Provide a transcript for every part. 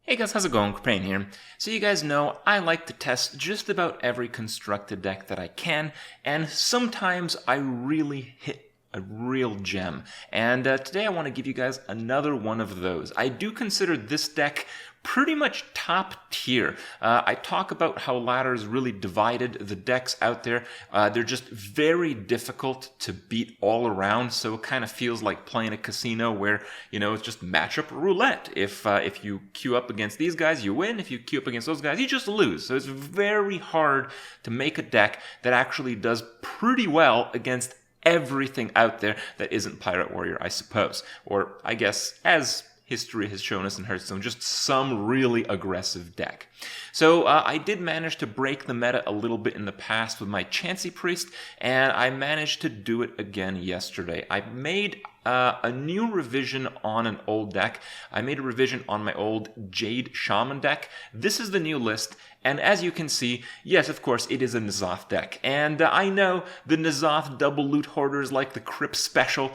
Hey guys, how's it going? Kripparrian here. So you guys know I like to test just about every constructed deck that I can, and sometimes I really hit a real gem. And today I want to give you guys another one of those. I do consider this deck pretty much top tier. I talk about how ladders really divided the decks out there. They're just very difficult to beat all around, so it kind of feels like playing a casino where, you know, it's just matchup roulette. If you queue up against these guys, you win. If you queue up against those guys, you just lose. So it's very hard to make a deck that actually does pretty well against everything out there that isn't Pirate Warrior, I suppose. Or, I guess, as history has shown us in Hearthstone, just some really aggressive deck. So I did manage to break the meta a little bit in the past with my Chansey Priest, and I managed to do it again yesterday. I made a new revision on an old deck. I made a revision on my old Jade Shaman deck. This is the new list, and as you can see, yes, of course, it is a N'Zoth deck. And I know the N'Zoth double loot hoarders like the Krip special.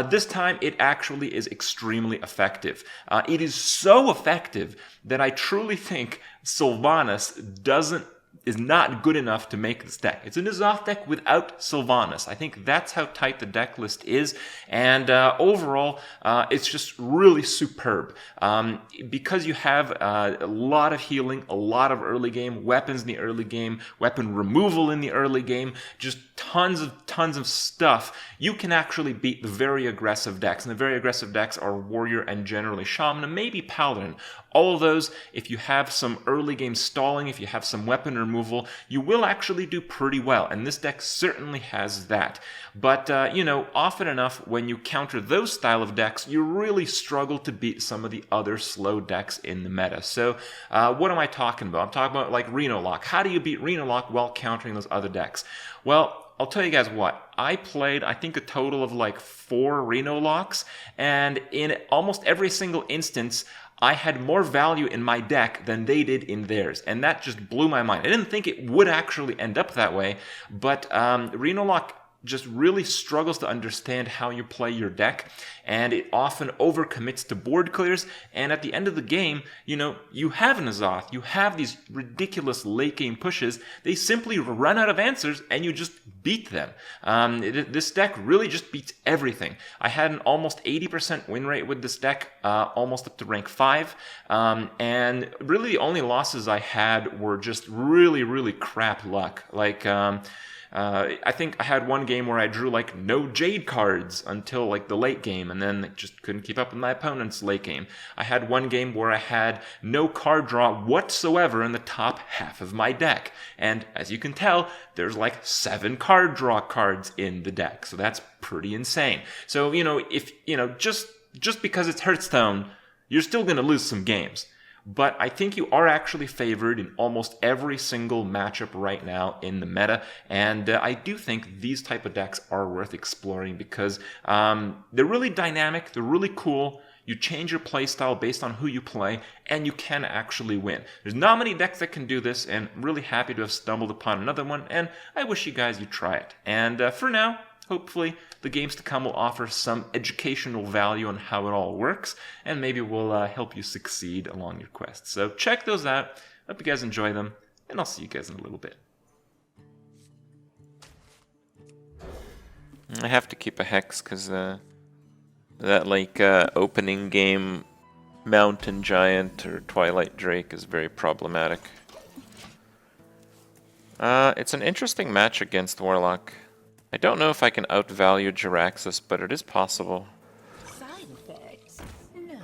This time, it actually is extremely effective. It is so effective that I truly think Sylvanas is not good enough to make this deck. It's a N'Zoth deck without Sylvanas. I think that's how tight the deck list is, and overall, it's just really superb. Because you have a lot of healing, a lot of early game, weapons in the early game, weapon removal in the early game, just tons of stuff, you can actually beat the very aggressive decks, and the very aggressive decks are Warrior and generally Shaman, and maybe Paladin. All of those, if you have some early game stalling, if you have some weapon removal, you will actually do pretty well, and this deck certainly has that. But, you know, often enough, when you counter those style of decks, you really struggle to beat some of the other slow decks in the meta. So, what am I talking about? I'm talking about, like, Reno Lock. How do you beat Reno Lock while countering those other decks? Well, I'll tell you guys what, I played, I think, a total of like 4 Reno Locks, and in almost every single instance, I had more value in my deck than they did in theirs, and that just blew my mind. I didn't think it would actually end up that way, but Reno Lock just really struggles to understand how you play your deck, and it often overcommits to board clears, and at the end of the game, you know, you have N'Zoth, you have these ridiculous late game pushes, they simply run out of answers, and you just beat them. This deck really just beats everything. I had an almost 80% win rate with this deck, almost up to rank 5, and really the only losses I had were just really crap luck. Like, I think I had one game where I drew like no Jade cards until like the late game, and then just couldn't keep up with my opponent's late game. I had one game where I had no card draw whatsoever in the top half of my deck, and as you can tell, there's like 7 card draw cards in the deck, so that's pretty insane. So, you know, if, you know, just because it's Hearthstone, you're still going to lose some games. But I think you are actually favored in almost every single matchup right now in the meta, and I do think these type of decks are worth exploring because they're really dynamic, they're really cool, you change your playstyle based on who you play, and you can actually win. There's not many decks that can do this, and I'm really happy to have stumbled upon another one, and I wish you guys you'd try it. And for now, hopefully, the games to come will offer some educational value on how it all works, and maybe will help you succeed along your quest. So check those out. Hope you guys enjoy them, and I'll see you guys in a little bit. I have to keep a Hex because that like opening game Mountain Giant or Twilight Drake is very problematic. It's an interesting match against Warlock. I don't know if I can outvalue Jiraxxus, but it is possible. Side effects? No.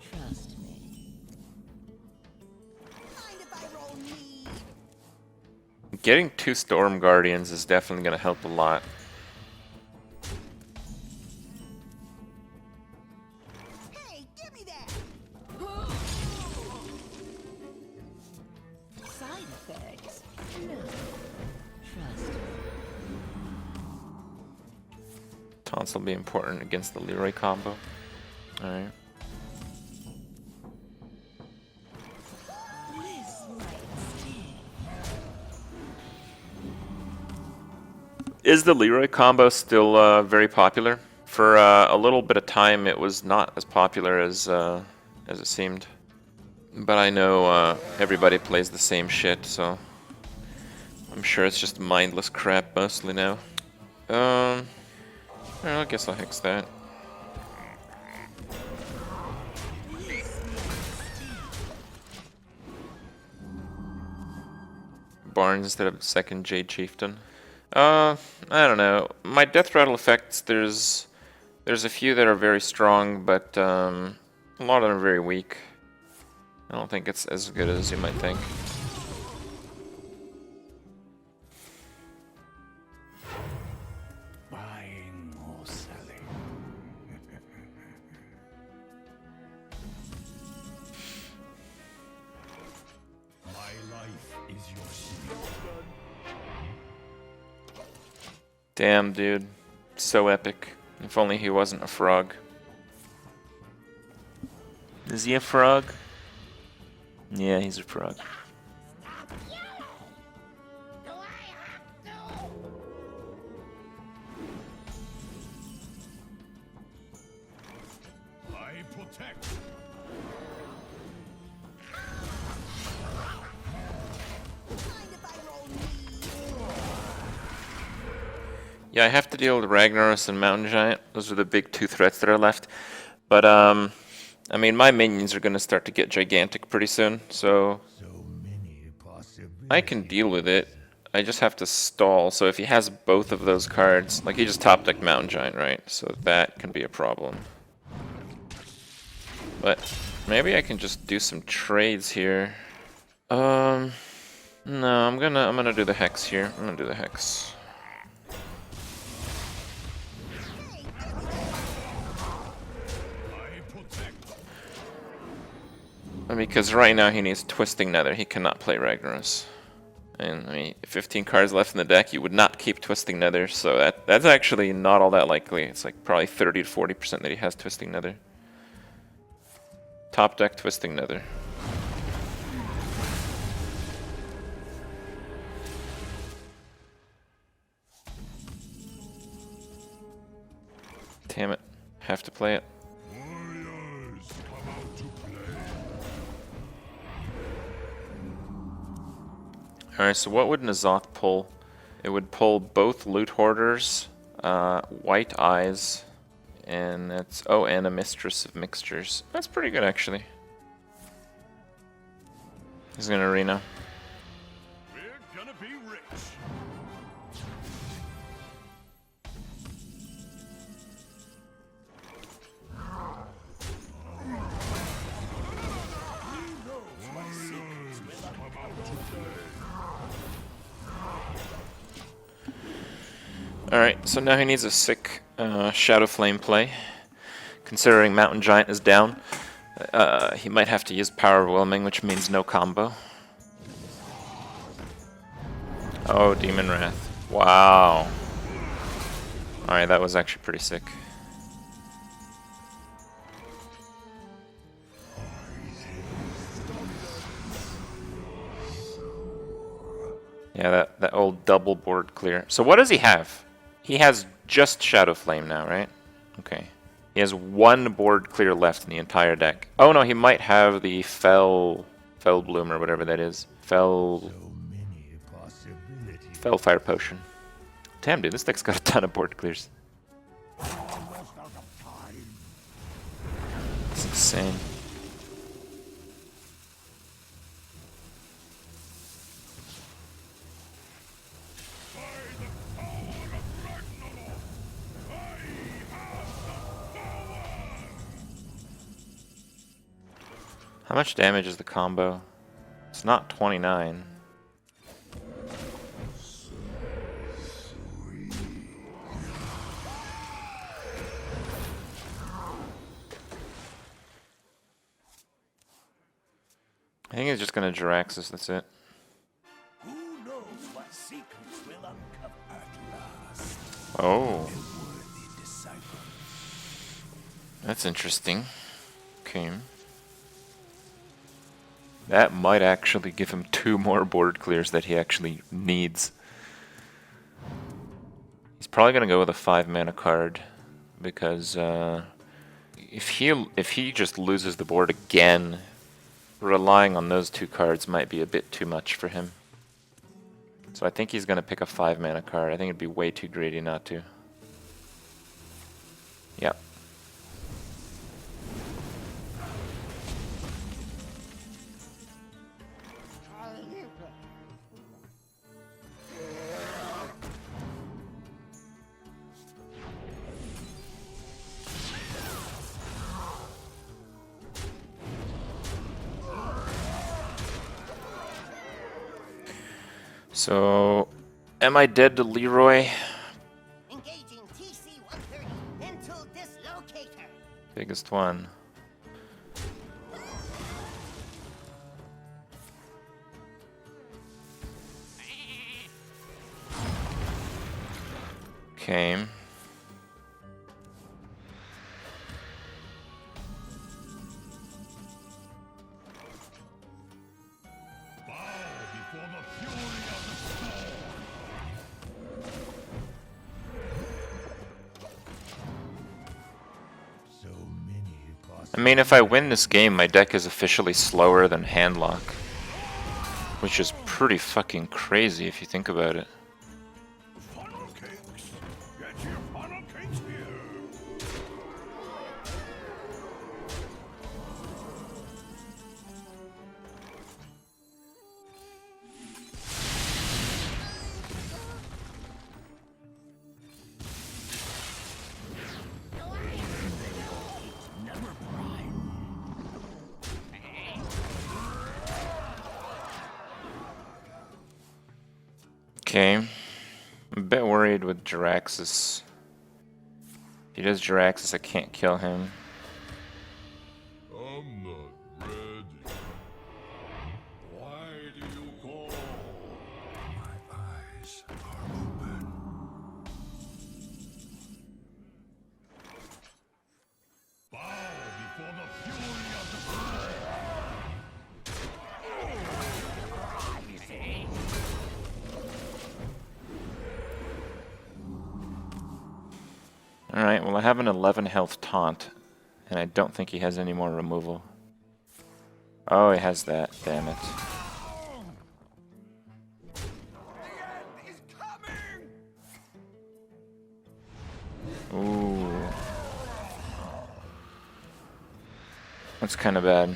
Trust me. Mind if I roll me? Getting 2 Storm Guardians is definitely going to help a lot. Hey, give me that! Side effects? No. Trust me. Taunts will be important against the Leroy combo. Alright. This might sting. Is the Leroy combo still very popular? For a little bit of time, it was not as popular as it seemed. But I know everybody plays the same shit, so I'm sure it's just mindless crap mostly now. Well, I guess I'll hex that. Barnes instead of second Jade Chieftain. I don't know. My death rattle effects, there's a few that are very strong, but a lot of them are very weak. I don't think it's as good as you might think. Buying or selling. My life is your shield. Damn, dude. So epic. If only he wasn't a frog. Is he a frog? Yeah, he's a frog. I protect. Mind if I roll me? Yeah, I have to deal with Ragnaros and Mountain Giant. Those are the big two threats that are left. But, I mean, my minions are going to start to get gigantic pretty soon, so So many possibilities. I can deal with it. I just have to stall. So if he has both of those cards, like he just top decked Mountain Giant, right? So that can be a problem. But maybe I can just do some trades here. No, I'm gonna do the hex here. I'm gonna do the hex. I protect. Because right now he needs Twisting Nether. He cannot play Ragnaros. And I mean, 15 cards left in the deck, you would not keep Twisting Nether, so that's actually not all that likely. It's like probably 30 to 40% that he has Twisting Nether. Top deck Twisting Nether. Damn it. Have to play it. Warriors, come out to play. Alright, so what would N'Zoth pull? It would pull both Loot Hoarders, White Eyes, and that's and a Mistress of Mixtures. That's pretty good actually. He's gonna arena. We're gonna be rich. Alright, so now he needs a sick Shadow Flame play. Considering Mountain Giant is down, he might have to use Power Overwhelming, which means no combo. Oh, Demon Wrath. Wow. Alright, that was actually pretty sick. Yeah, that old double board clear. So what does he have? He has just Shadow Flame now, right? Okay. He has one board clear left in the entire deck. Oh no, he might have the Fell Bloom or whatever that is. So many possibilities. Fellfire Potion. Damn, dude, this deck's got a ton of board clears. Almost out of time. It's insane. How much damage is the combo? It's not 29. I think he's just gonna Jiraxis, that's it. Who knows what secrets will uncover at last? Oh, A worthy disciple. that's interesting. Okay. That might actually give him 2 more board clears that he actually needs. He's probably gonna go with a 5 mana card because if he just loses the board again, relying on those 2 cards might be a bit too much for him. So I think he's going to pick a 5 mana card. I think it'd be way too greedy not to. Yep. So, am I dead to Leroy? Engaging TC-130 mental dislocator. Biggest one. Okay. I mean, if I win this game, my deck is officially slower than Handlock. Which is pretty fucking crazy if you think about it. Funnel cakes. Get your funnel cakes here. Okay. I'm a bit worried with Jiraxis. If he does Jiraxis, I can't kill him. I'm not ready. Why do you call? My eyes are open. Bow before the fury of the storm. Alright, well I have an 11 health taunt, and I don't think he has any more removal. Oh, he has that, damn it. Ooh. That's kind of bad.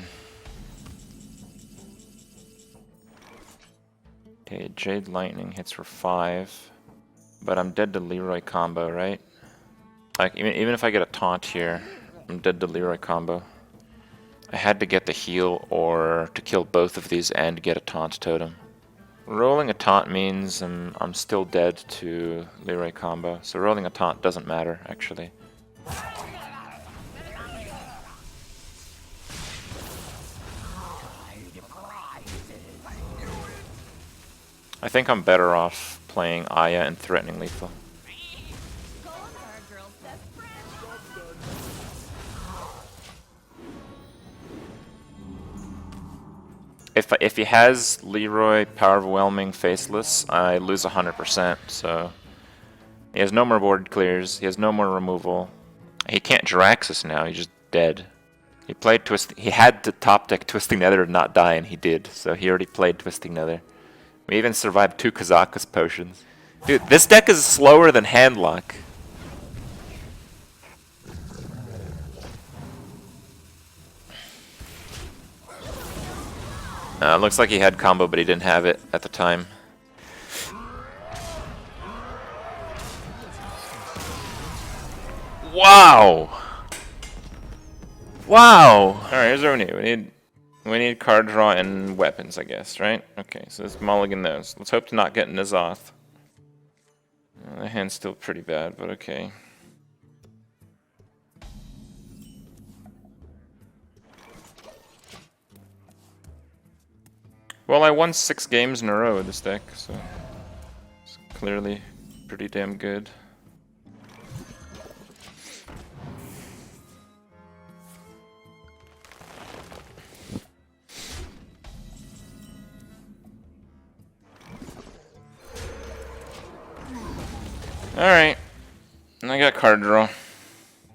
Okay, Jade Lightning hits for 5, but I'm dead to Leroy combo, right? Like, even if I get a taunt here, I'm dead to Leroy combo. I had to get the heal or to kill both of these and get a taunt totem. Rolling a taunt means I'm still dead to Leroy combo, so rolling a taunt doesn't matter, actually. I think I'm better off playing Aya and threatening lethal. If he has Leroy, Power Overwhelming, Faceless, I lose 100%, so... He has no more board clears, he has no more removal. He can't Jiraxis now, he's just dead. He played he had to top deck Twisting Nether and not die, and he did, so he already played Twisting Nether. We even survived 2 Kazakus potions. Dude, this deck is slower than Handlock. Looks like he had combo, but he didn't have it at the time. Wow! Wow! Alright, here's what we need. We need card draw and weapons, I guess, right? Okay, so let's mulligan those. Let's hope to not get N'Zoth. The hand's still pretty bad, but okay. Well, I won 6 games in a row with this deck, so it's clearly pretty damn good. Alright, and I got card draw.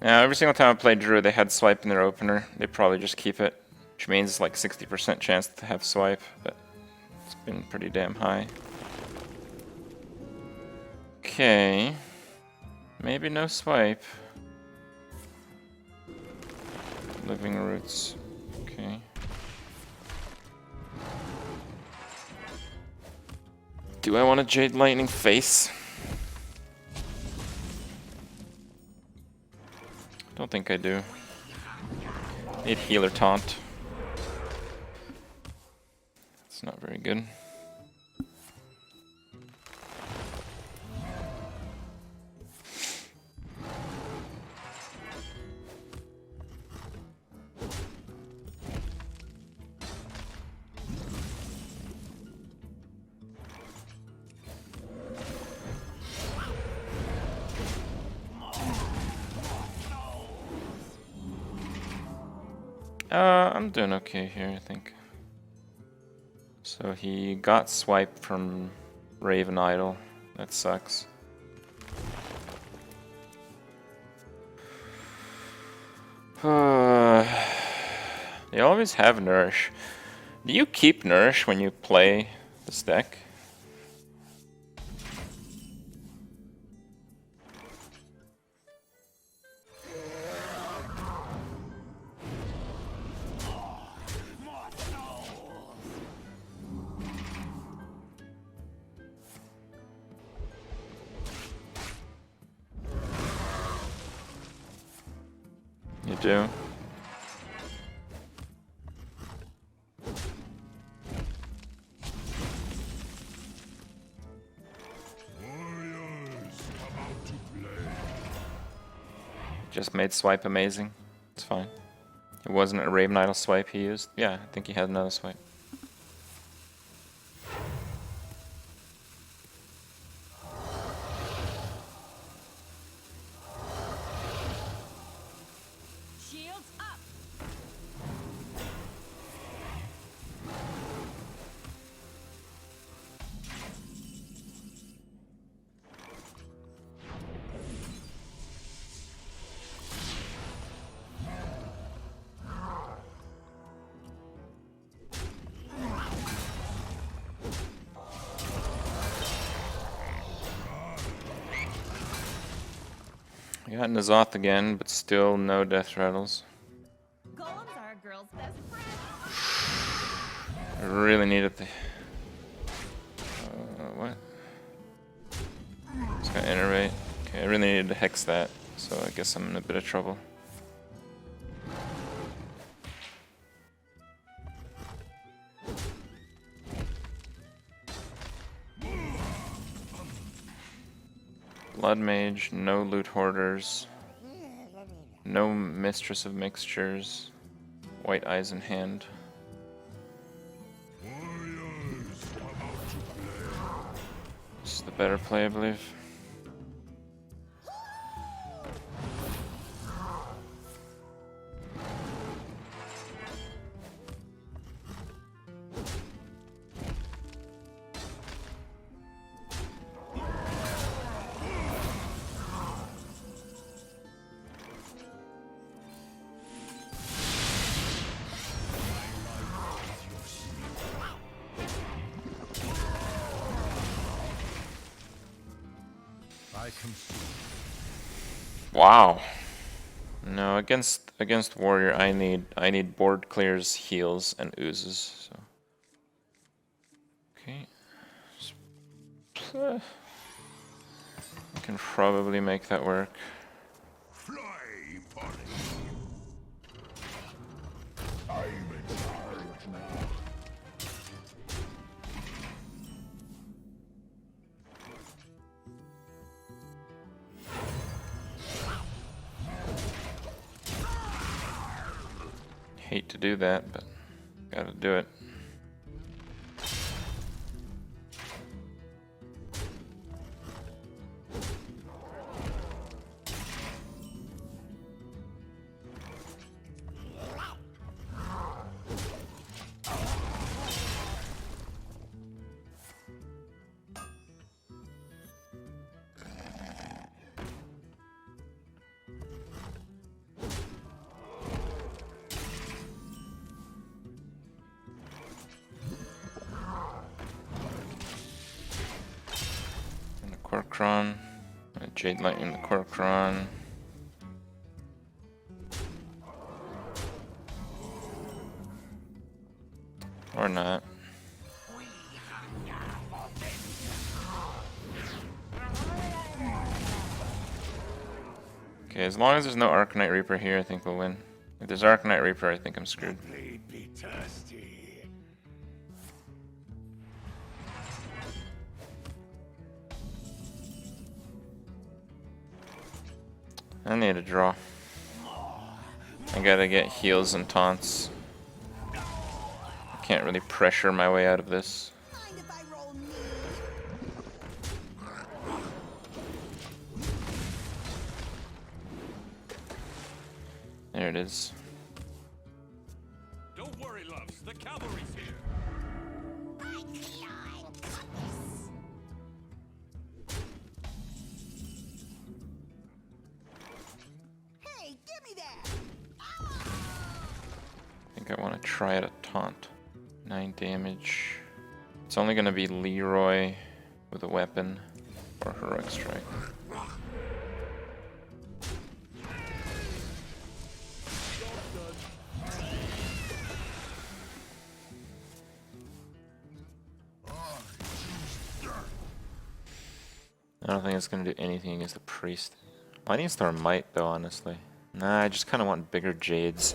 Now, every single time I played Drew, they had swipe in their opener. They probably just keep it. which means like 60% chance to have swipe, but it's been pretty damn high. Okay, maybe no swipe. Living roots, okay. Do I want a Jade Lightning face? Don't think I do. Need healer taunt. It's not very good. I'm doing okay here, I think. So he got swiped from Raven Idol. That sucks. They always have Nourish. Do you keep Nourish when you play this deck? You do? Just made swipe amazing. It's fine. It wasn't a Raven Idol swipe he used. Yeah, I think he had another swipe. Shields up. I got N'Zoth again, but still no death rattles. Golems are a girl's best friend. I really needed the... what? It's got Innervate. Okay, I really needed to hex that, so I guess I'm in a bit of trouble. Blood Mage, no Loot Hoarders, no Mistress of Mixtures, White Eyes in hand. This is the better play, I believe. Wow. No, against warrior, I need board clears, heals, and oozes. So okay, I can probably make that work. Fly, Polly. I'm in charge now. Hate to do that, but gotta do it. Kor'kron. Jade Lightning the Kor'kron. Or not. Okay, as long as there's no Arcanite Reaper here, I think we'll win. If there's Arcanite Reaper, I think I'm screwed. Blade be thirsty. I need a draw. I gotta get heals and taunts. I can't really pressure my way out of this. Mind if I roll me? There it is. Don't worry, loves. The cavalry's here. My clawing cutlass. Hey, give me that! I think I want to try it a taunt. 9 damage. It's only gonna be Leroy with a weapon or Heroic Strike. I don't think it's gonna do anything against the priest. I need Storm Might though, honestly. Nah, I just kind of want bigger Jades.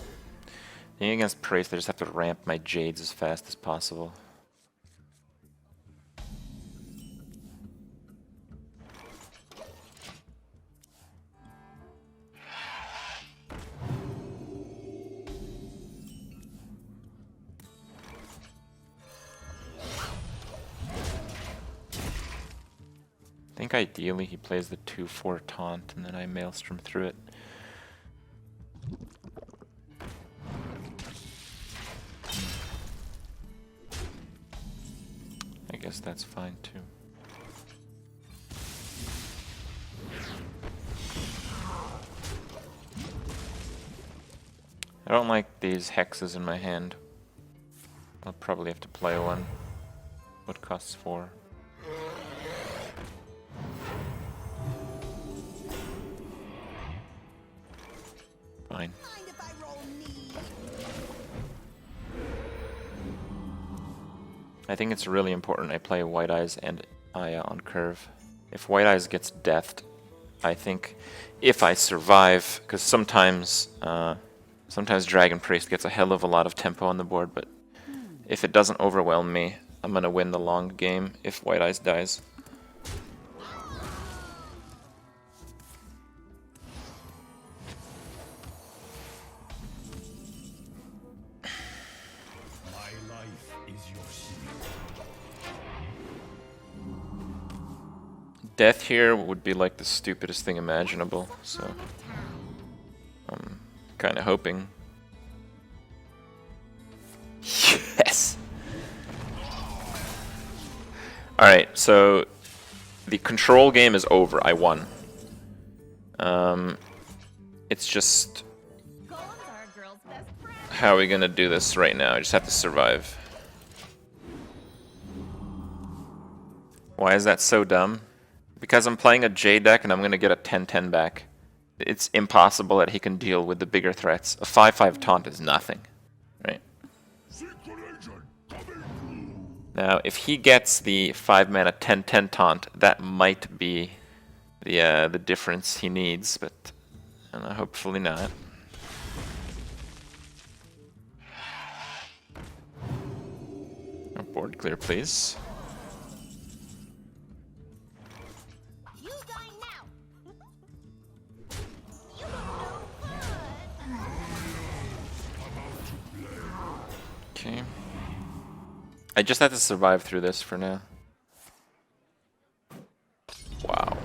The thing against priest, I just have to ramp my Jades as fast as possible. I think ideally he plays the 2-4 taunt and then I Maelstrom through it. I guess that's fine too. I don't like these hexes in my hand. I'll probably have to play one. What costs 4? Fine. Mind if I roll me? I think it's really important I play White Eyes and Aya on curve. If White Eyes gets deathed, I think if I survive, because sometimes Dragon Priest gets a hell of a lot of tempo on the board, but if it doesn't overwhelm me, I'm gonna win the long game if White Eyes dies. My life is your shield. Death here would be like the stupidest thing imaginable, so I'm kind of hoping. Yes! Alright, so the control game is over. I won. It's just... Golems are a girl's best friend. how are we gonna do this right now? I just have to survive. Why is that so dumb? Because I'm playing a Jade deck and I'm gonna get a 10-10 back. It's impossible that he can deal with the bigger threats. A 5-5 taunt is nothing, right? Now, if he gets the 5-mana 10-10 taunt, that might be the difference he needs, but hopefully not. Oh, board clear, please. You die now! You look no fun! Okay. I just have to survive through this for now. Wow.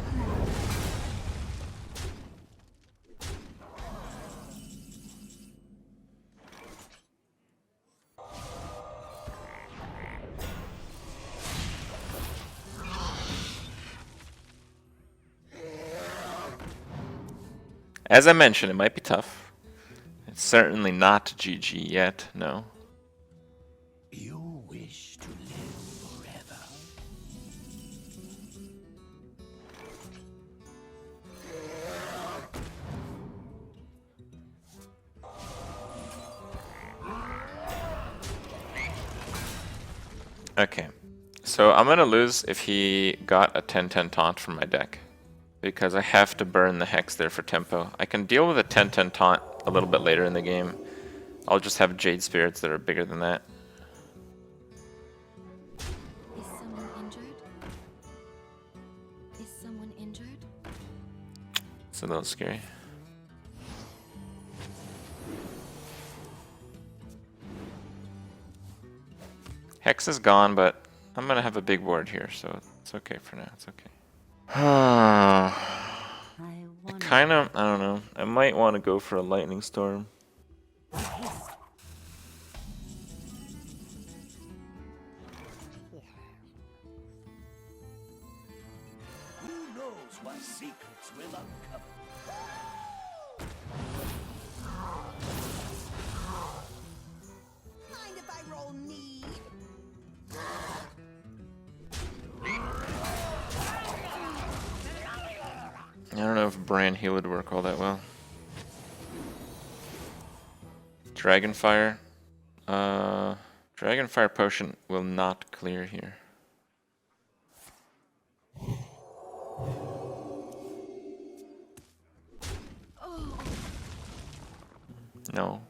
As I mentioned, it might be tough. It's certainly not GG yet, no. You wish to live forever. Okay. So I'm gonna lose if he got a 10-10 taunt from my deck. Because I have to burn the Hex there for tempo. I can deal with a 10-10 taunt a little bit later in the game. I'll just have Jade Spirits that are bigger than that. Is someone injured? Is someone injured? It's a little scary. Hex is gone, but I'm gonna have a big board here, so it's okay for now. It's okay. I don't know. I might want to go for a Lightning Storm. Who knows what secrets will uncover? Mind if I roll need? I don't know if Brand Heal would work all that well. Dragonfire. Dragonfire Potion will not clear here. No.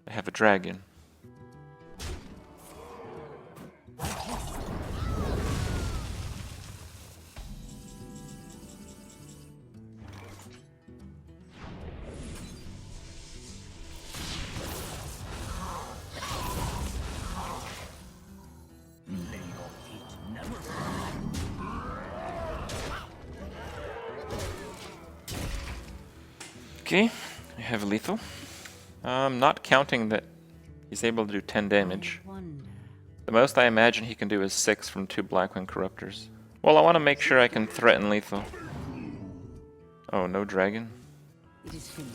I have a dragon. May your hate never Okay, I have lethal. Not counting that he's able to do 10 damage. The most I imagine he can do is 6 from 2 Blackwing Corruptors. Well, I want to make sure I can threaten lethal. Oh, no dragon? It is finished.